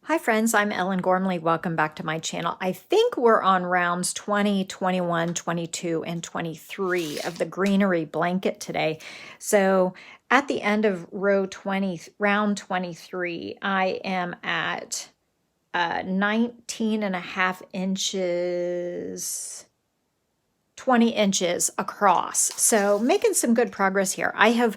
Hi friends, I'm Ellen Gormley. Welcome back to my channel. I think we're on rounds 20, 21, 22, and 23 of the Greenery blanket today. So at the end of round 23, I am at 19 and a half inches, 20 inches across. So making some good progress here. I have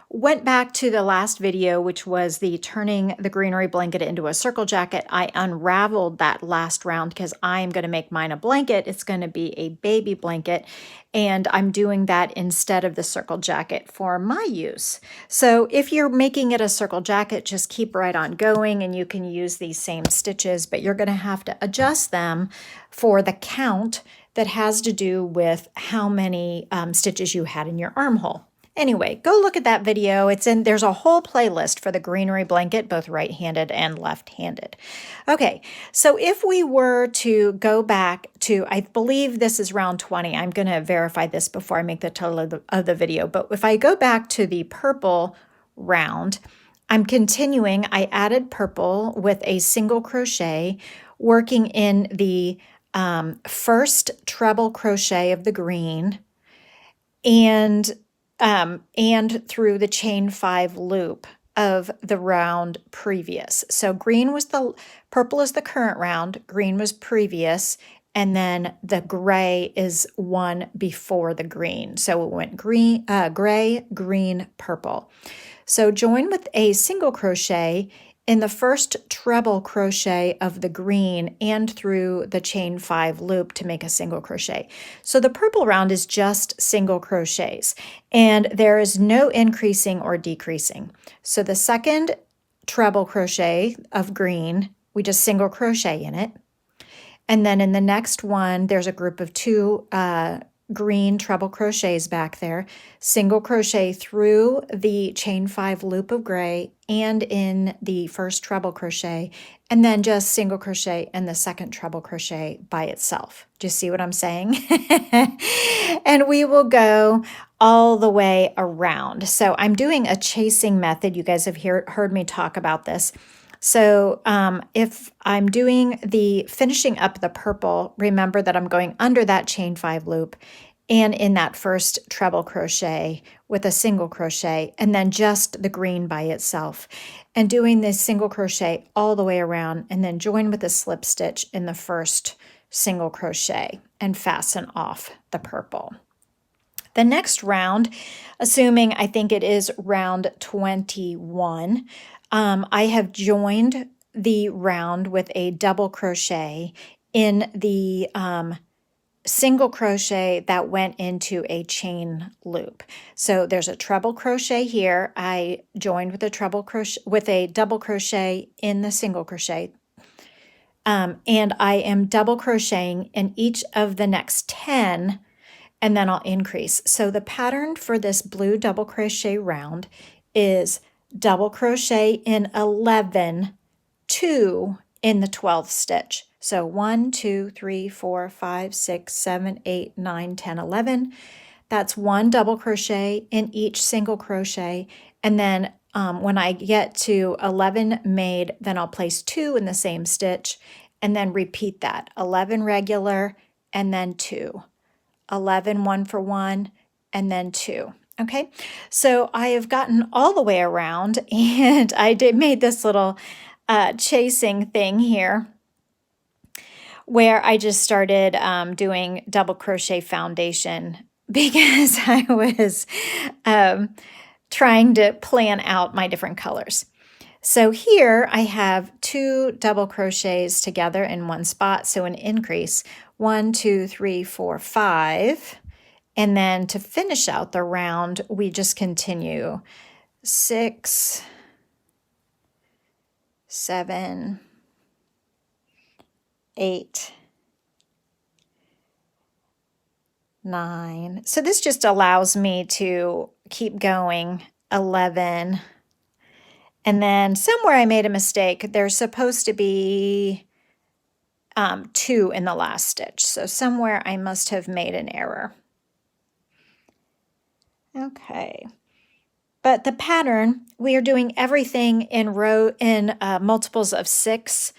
went back to the last video, which was the turning the Greenery blanket into a circle jacket. I unraveled that last round because I'm going to make mine a blanket. It's going to be a baby blanket, and I'm doing that instead of the circle jacket for my use. So if you're making it a circle jacket, just keep right on going, and you can use these same stitches, but you're going to have to adjust them for the count that has to do with how many stitches you had in your armhole. Anyway, go look at that video. There's a whole playlist for the Greenery blanket, both right-handed and left-handed. Okay, so if we were to go back to, I believe this is round 20. I'm going to verify this before I make the total of the video. But if I go back to the purple round, I'm continuing. I added purple with a single crochet, working in the first treble crochet of the green, and through the chain 5 loop of the round previous. So purple is the current round, green was previous, and then the gray is one before the green. So it went gray, green, purple. So join with a single crochet in the first treble crochet of the green and through the chain 5 loop to make a single crochet. So the purple round is just single crochets, and there is no increasing or decreasing. So the second treble crochet of green, we just single crochet in it. And then in the next one, there's a group of 2 green treble crochets back there, single crochet through the chain 5 loop of gray and in the first treble crochet, and then just single crochet in the second treble crochet by itself. Do you see what I'm saying? And we will go all the way around. So I'm doing a chasing method. You guys have heard me talk about this. So if I'm doing the finishing up the purple, remember that I'm going under that chain 5 loop and in that first treble crochet with a single crochet, and then just the green by itself, and doing this single crochet all the way around, and then join with a slip stitch in the first single crochet and fasten off the purple. The next round, assuming I think it is round 21, I have joined the round with a double crochet in the single crochet that went into a chain loop. So there's a treble crochet here. I joined with a double crochet in the single crochet. And I am double crocheting in each of the next 10, and then I'll increase. So the pattern for this blue double crochet round is double crochet in 11, 2 in the 12th stitch. So 1, 2, 3, 4, 5, 6, 7, 8, 9, 10, 11. That's 1 double crochet in each single crochet. And then when I get to 11 made, then I'll place 2 in the same stitch and then repeat that. 11 regular and then 2. 11 1 for 1 and then 2. Okay, so I have gotten all the way around, and I made this little chasing thing here where I just started doing double crochet foundation because I was trying to plan out my different colors. So here I have 2 double crochets together in one spot, so an increase, 1, 2, 3, 4, 5. And then to finish out the round, we just continue 6, 7, 8, 9. So this just allows me to keep going. 11. And then somewhere I made a mistake. There's supposed to be 2 in the last stitch. So somewhere I must have made an error. Okay. But the pattern, we are doing everything in multiples of 6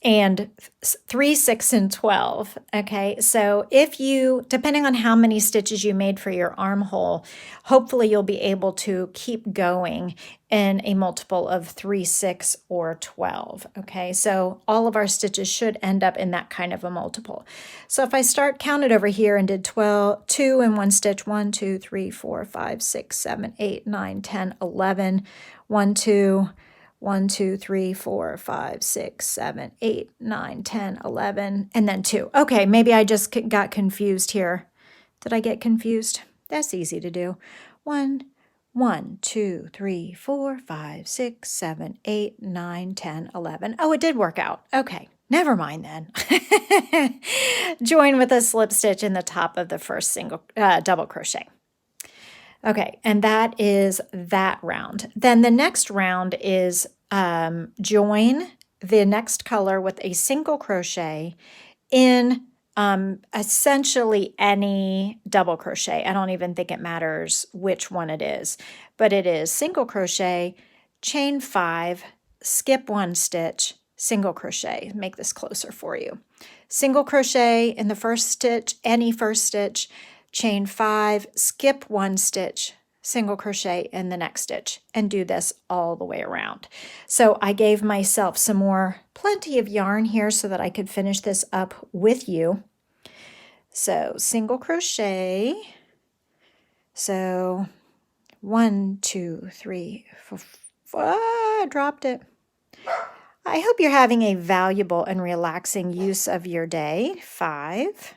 and 3, 6, and 12. Okay, so if you, depending on how many stitches you made for your armhole, hopefully you'll be able to keep going in a multiple of 3, 6, or 12. Okay, so all of our stitches should end up in that kind of a multiple. So if I counted over here and did 2 in one stitch, 1, 2, 3, 4, 5, 6, 7, 8, 9, 10, 11, 1, 2, 1, 2, 3, 4, 5, 6, 7, 8, 9, 10, 11, and then 2. Okay, maybe I just got confused here. Did I get confused? That's easy to do. 1, 2, 3, 4, 5, 6, 7, 8, 9, 10, 11. Oh, it did work out. Okay, never mind then. Join with a slip stitch in the top of the first double crochet. Okay, and that is that round. Then the next round is join the next color with a single crochet in essentially any double crochet. I don't even think it matters which one it is, but it is single crochet, chain 5, skip 1 stitch, single crochet. Make this closer for you. Single crochet in the first stitch, any first stitch, chain 5, skip 1 stitch, single crochet in the next stitch, and do this all the way around. So I gave myself plenty of yarn here so that I could finish this up with you. So single crochet. So 1, 2, 3, 4, I dropped it. I hope you're having a valuable and relaxing use of your day. 5.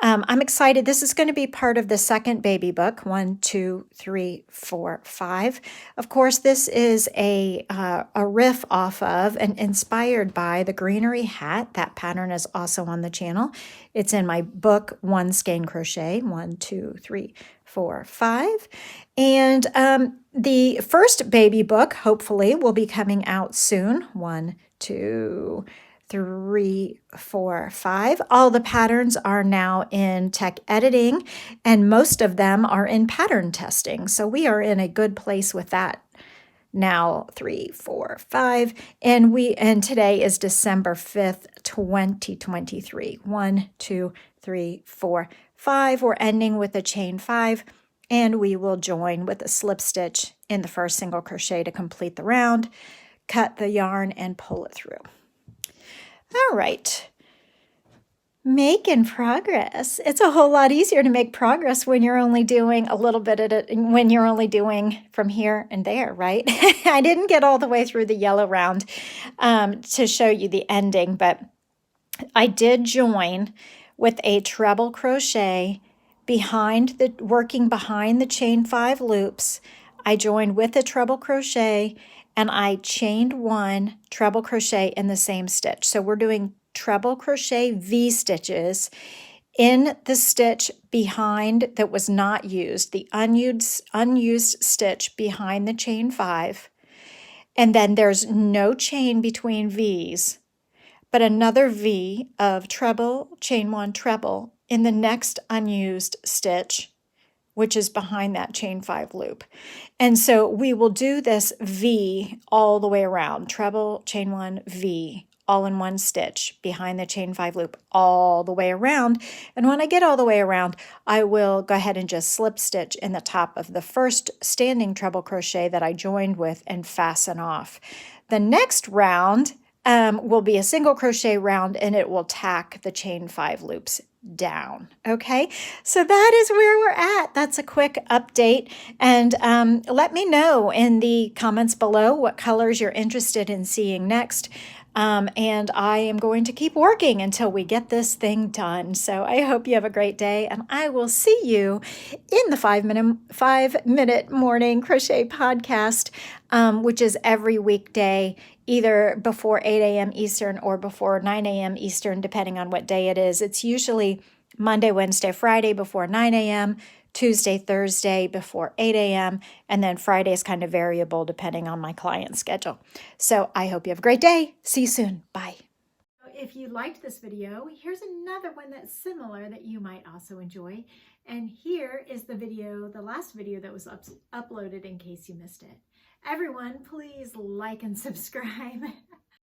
I'm excited. This is going to be part of the second baby book, 1, 2, 3, 4, 5. Of course, this is a riff off of and inspired by the Greenery hat. That pattern is also on the channel. It's in my book, One Skein Crochet, 1, 2, 3, 4, 5. And the first baby book, hopefully, will be coming out soon. 1, 2, 3, 4, 5. All the patterns are now in tech editing, and most of them are in pattern testing. So we are in a good place with that now. 3, 4, 5. And today is December 5th, 2023. 1, 2, 3, 4, 5. We're ending with a chain 5, and we will join with a slip stitch in the first single crochet to complete the round, cut the yarn, and pull it through. All right, making progress. It's a whole lot easier to make progress when you're only doing a little bit at it, when you're only doing from here and there, right? I didn't get all the way through the yellow round to show you the ending, but I did join with a treble crochet working behind the chain 5 loops. I joined with a treble crochet, and I chained 1 treble crochet in the same stitch. So we're doing treble crochet V stitches in the stitch behind that was not used, the unused stitch behind the chain 5. And then there's no chain between V's, but another V of treble, chain 1, treble in the next unused stitch, which is behind that chain 5 loop. And so we will do this V all the way around, treble, chain 1, V, all in one stitch behind the chain 5 loop all the way around. And when I get all the way around, I will go ahead and just slip stitch in the top of the first standing treble crochet that I joined with and fasten off. The next round will be a single crochet round, and it will tack the chain 5 loops down. Okay, so that is where we're at. That's a quick update, and let me know in the comments below what colors you're interested in seeing next. And I am going to keep working until we get this thing done. So I hope you have a great day, and I will see you in the 5-minute morning crochet podcast, which is every weekday, either before 8 a.m. Eastern or before 9 a.m. Eastern, depending on what day it is. It's usually Monday, Wednesday, Friday before 9 a.m., Tuesday, Thursday before 8 a.m., and then Friday is kind of variable depending on my client's schedule. So I hope you have a great day. See you soon. Bye. if you liked this video, here's another one that's similar that you might also enjoy. And here is the video, the last video that was uploaded in case you missed it. Everyone, please like and subscribe.